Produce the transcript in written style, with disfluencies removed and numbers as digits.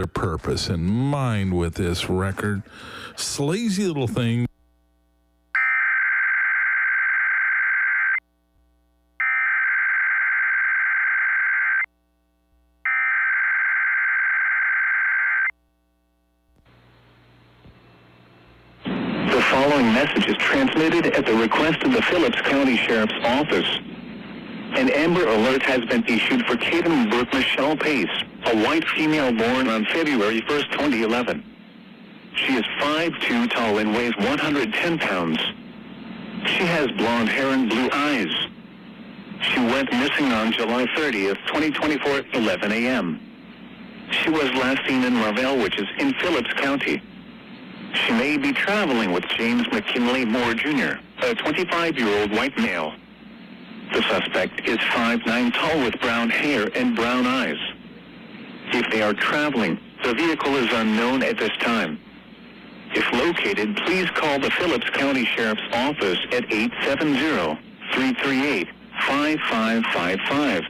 purpose in mind with this record. Sleazy little thing. The following message is transmitted at the request of the Phillips County Sheriff's Office. An Amber Alert has been issued for Tatum Brooke Michelle Pace, a white female born on February 1st, 2011. She is 5'2" tall and weighs 110 pounds. She has blonde hair and blue eyes. She went missing on July 30th, 2024 at 11 a.m. She was last seen in Marvell, which is in Phillips County. She may be traveling with James McKinley Moore Jr., a 25-year-old white male. The suspect is 5'9" tall with brown hair and brown eyes. If they are traveling, the vehicle is unknown at this time. If located, please call the Phillips County Sheriff's Office at 870-338-5555.